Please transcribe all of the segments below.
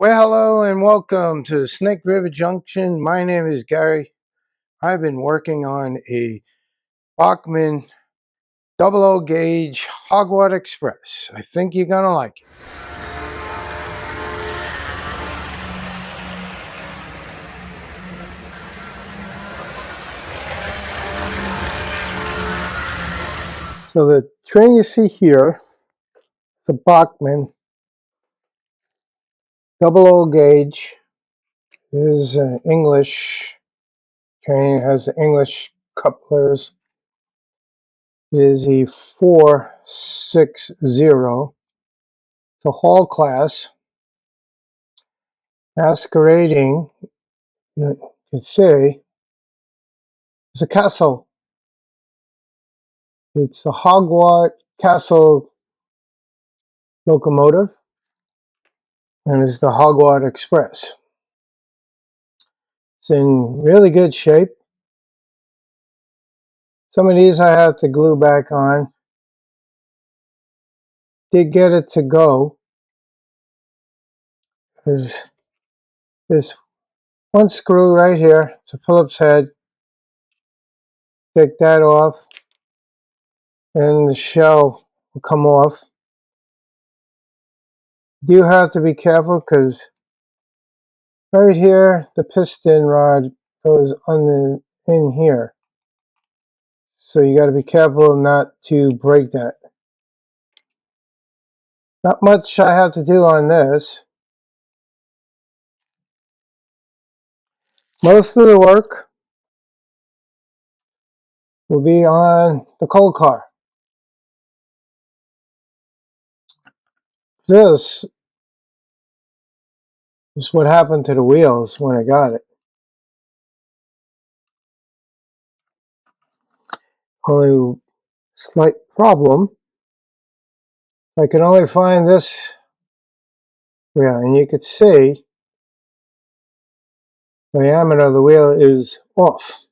Well, hello and welcome to Snake River Junction. My name is Gary. I've been working on a Bachmann OO gauge Hogwarts Express. I think you're going to like it. So the train you see here, the Bachmann OO gauge, is an English train. It has the English couplers. It is a 460. It's a hall class, masquerading, you could say, as a castle. It's a Hogwarts Castle locomotive, and it's the Hogwarts Express. It's in really good shape. Some of these I have to glue back on. Did get it to go. There's this one screw right here. It's a Phillips head. Take that off, and the shell will come off. You do have to be careful because right here the piston rod goes in here. So you got to be careful not to break that. Not much I have to do on this. Most of the work will be on the coal car. This is what happened to the wheels when I got it. Only slight problem. I can only find this wheel, and you could see the diameter of the wheel is off.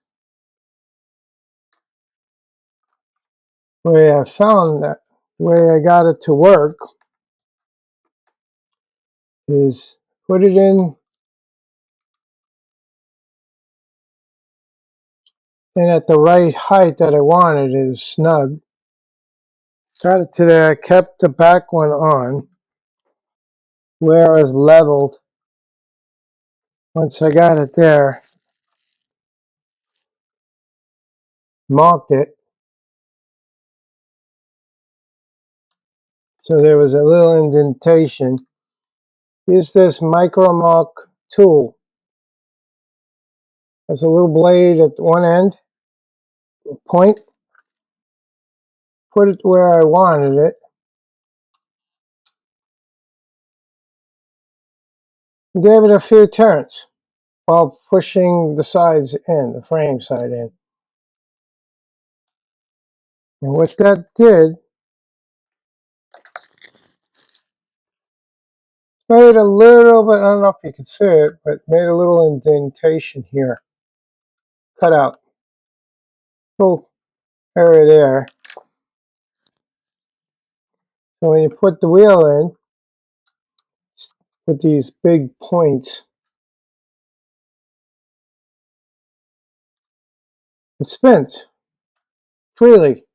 The way I found that, the way I got it to work is put it in and at the right height that I wanted. It is snug. Got it to there. I kept the back one on where it was leveled. Once I got it there, marked it. So there was a little indentation. Use this micro mark tool. There's a little blade at one end, point. Put it where I wanted it. And gave it a few turns while pushing the sides in, the frame side in. And what that did, made a little bit, I don't know if you can see it, but made a little indentation here. Cut out. Little area there. So when you put the wheel in, with these big points, it spins freely.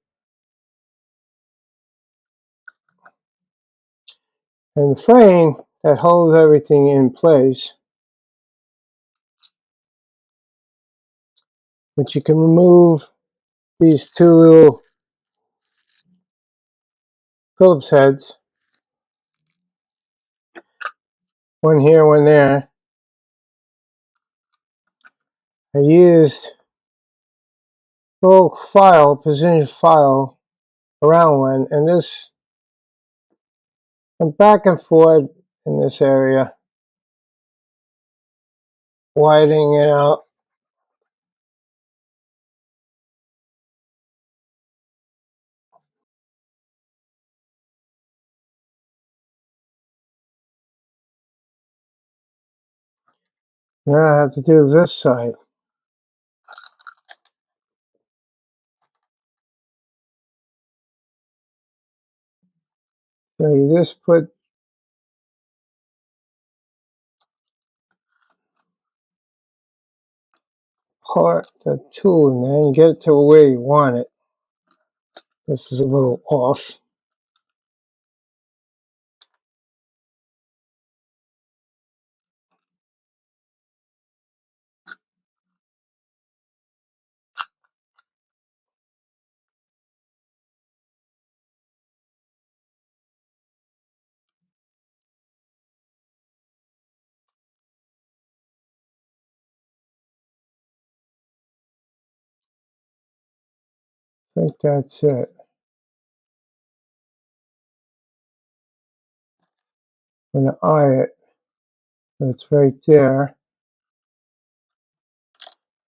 And the frame that holds everything in place, but you can remove these two little Phillips heads, one here, one there. I used a little file, precision file, around one, and this went back and forth in this area, widening it out. Now I have to do this side. So you just put part, the tool in there, and get it to where you want it. This is a little off. I think that's it. I'm going to eye it. So it's right there.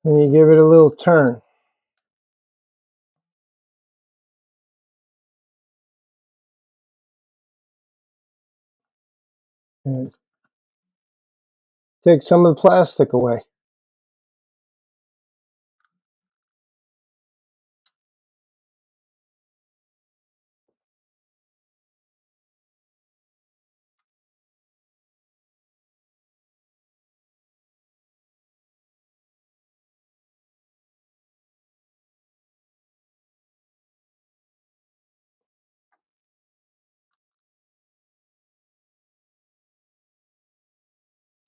And you give it a little turn. And take some of the plastic away.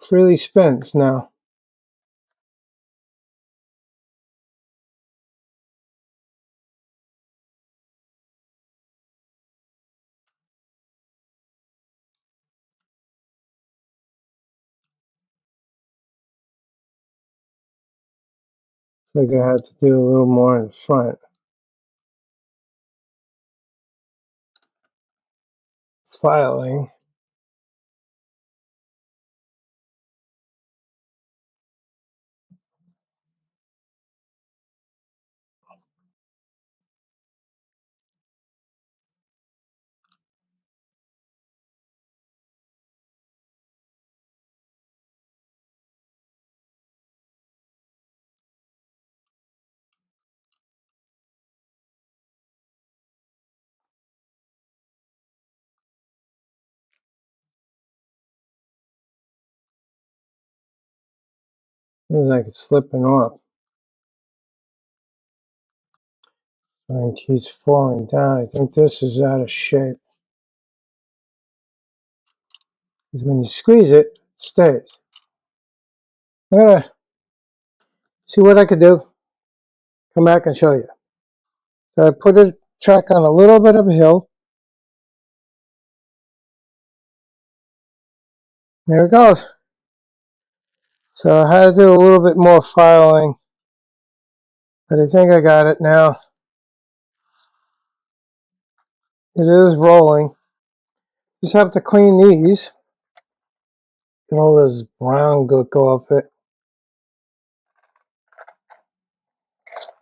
Freely spins now. I think I have to do a little more in the front. Filing. Seems like it's slipping off. And keeps falling down. I think this is out of shape. Because when you squeeze it, it stays. I'm going to see what I could do. Come back and show you. So I put a track on a little bit of a hill. There it goes. So I had to do a little bit more filing. But I think I got it now. It is rolling. Just have to clean these. Get all this brown go off it.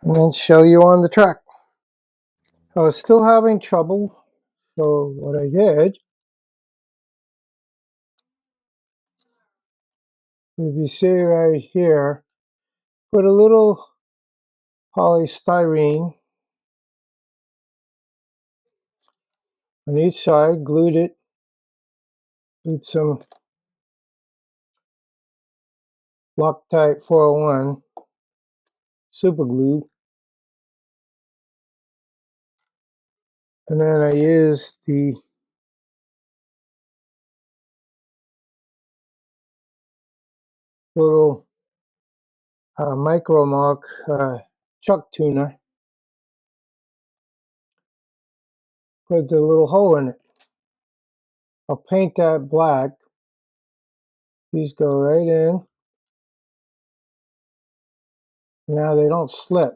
And then show you on the track. I was still having trouble. So what I did, if you see right here, put a little polystyrene on each side, glued it with some Loctite 401 super glue. And then I used the little micro mark chuck tuner. Put the little hole in it. I'll paint that black. These go right in. Now they don't slip.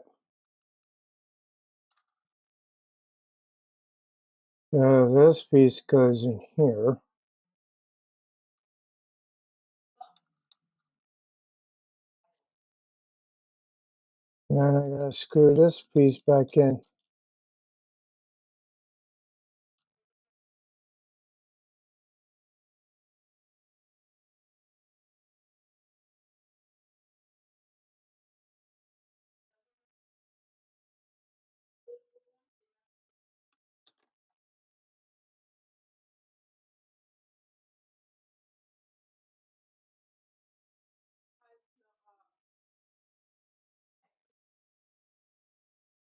This piece goes in here. And then I'm going to screw this piece back in.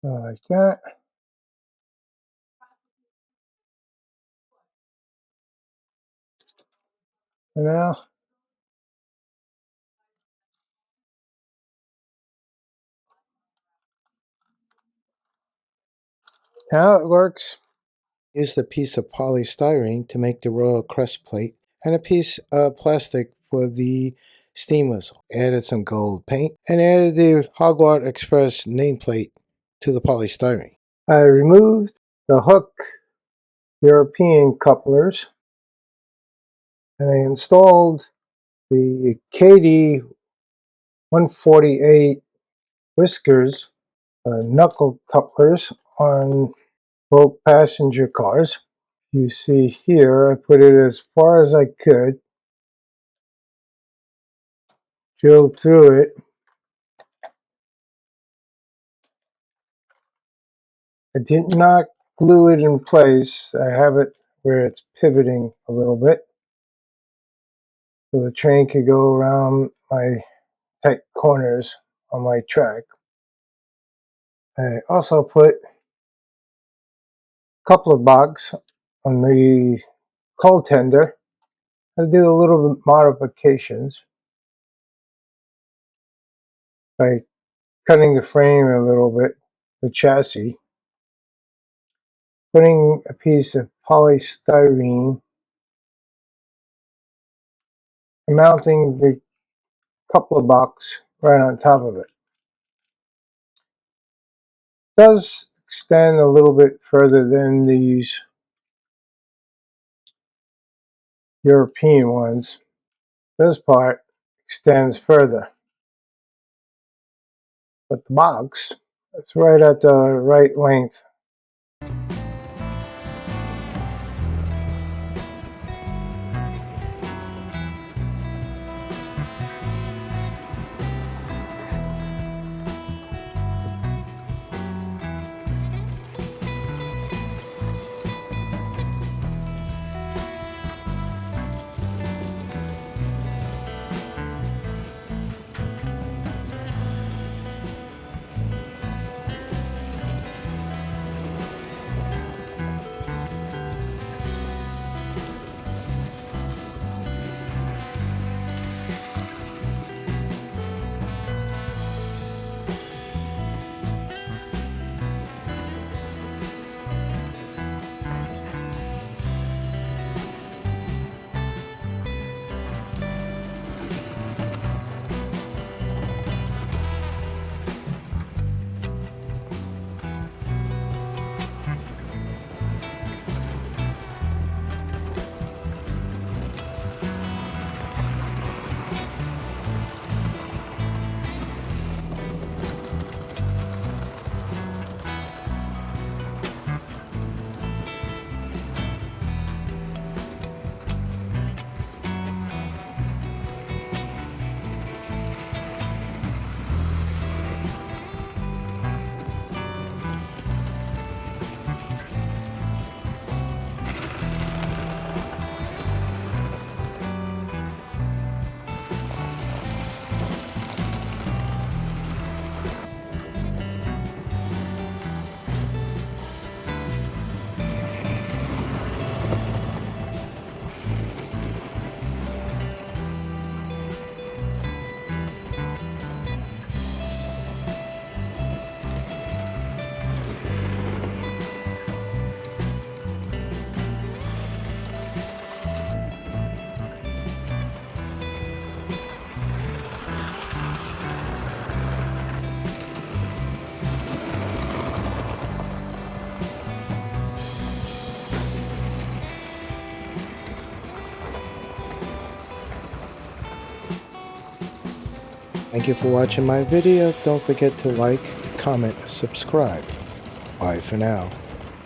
Like that. And now it works. Used a piece of polystyrene to make the royal crest plate and a piece of plastic for the steam whistle. Added some gold paint and added the Hogwarts Express nameplate to the polystyrene. I removed the hook European couplers and I installed the KD 148 whiskers knuckle couplers on both passenger cars. You see here, I put it as far as I could, drilled through it. I did not glue it in place. I have it where it's pivoting a little bit so the train could go around my tight corners on my track. I also put a couple of bugs on the coal tender. I do a little bit modifications by cutting the frame a little bit, the chassis, putting a piece of polystyrene and mounting the couple of box right on top of it. It does extend a little bit further than these European ones. This part extends further, but the box, it's right at the right length. Thank you for watching my video. Don't forget to like, comment, subscribe. Bye for now.